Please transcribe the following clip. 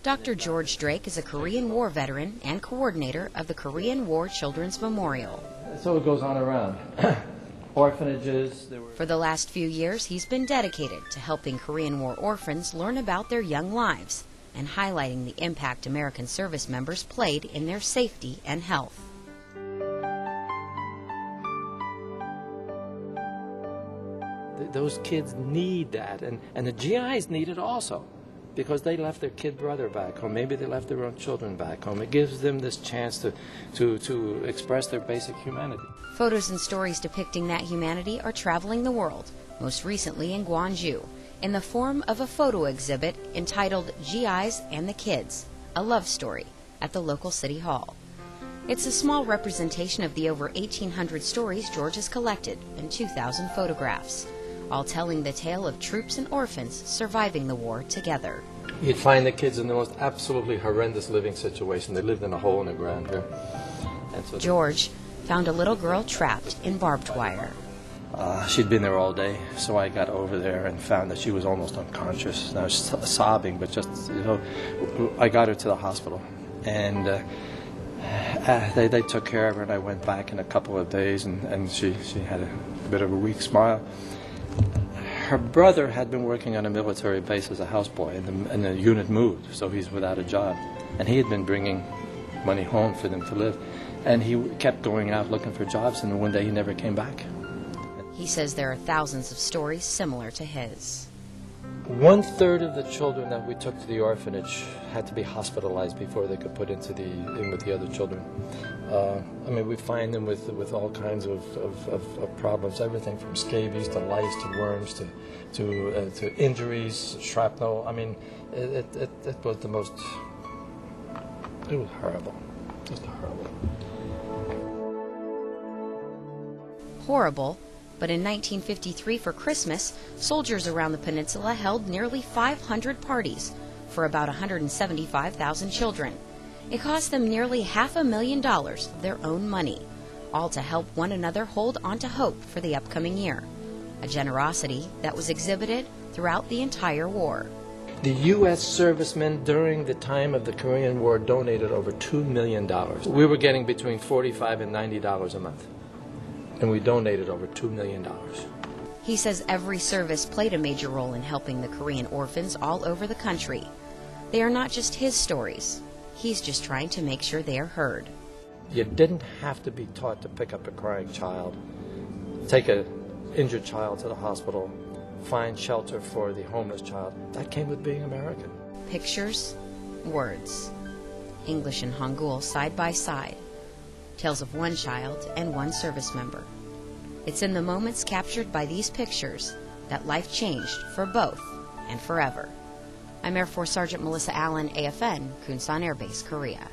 Dr. George Drake is a Korean War veteran and coordinator of the Korean War Children's Memorial. So it goes on around. Orphanages. For the last few years, he's been dedicated to helping Korean War orphans learn about their young lives and highlighting the impact American service members played in their safety and health. Those kids need that, and the GIs need it also, because they left their kid brother back home. Maybe they left their own children back home. It gives them this chance to express their basic humanity. Photos and stories depicting that humanity are traveling the world, most recently in Gwangju, in the form of a photo exhibit entitled GIs and the Kids, a Love Story, at the local city hall. It's a small representation of the over 1,800 stories George has collected and 2,000 photographs, all telling the tale of troops and orphans surviving the war together. You'd find the kids in the most absolutely horrendous living situation. They lived in a hole in the ground here. And so George found a little girl trapped in barbed wire. She'd been there all day, so I got over there and found that she was almost unconscious. I was sobbing, but just, I got her to the hospital. And they took care of her, and I went back in a couple of days, and she had a bit of a weak smile. Her brother had been working on a military base as a houseboy, and the unit moved, so he's without a job. And he had been bringing money home for them to live. And he kept going out looking for jobs, and one day he never came back. He says there are thousands of stories similar to his. 1/3 of the children that we took to the orphanage had to be hospitalized before they could put in with the other children. I mean, we find them with all kinds of problems, everything from scabies to lice to worms to injuries, shrapnel. I mean, it was the most, it was horrible, just horrible. Horrible, but in 1953 for Christmas, soldiers around the peninsula held nearly 500 parties for about 175,000 children. It cost them nearly $500,000 of their own money, all to help one another hold on to hope for the upcoming year, a generosity that was exhibited throughout the entire war. The U.S. servicemen during the time of the Korean War donated over $2 million. We were getting between $45 and $90 a month, and we donated over $2 million. He says every service played a major role in helping the Korean orphans all over the country. They are not just his stories. He's just trying to make sure they are heard. You didn't have to be taught to pick up a crying child, take an injured child to the hospital, find shelter for the homeless child. That came with being American. Pictures, words, English and Hangul side by side. Tales of one child and one service member. It's in the moments captured by these pictures that life changed for both and forever. I'm Air Force Sergeant Melissa Allen, AFN, Kunsan Air Base, Korea.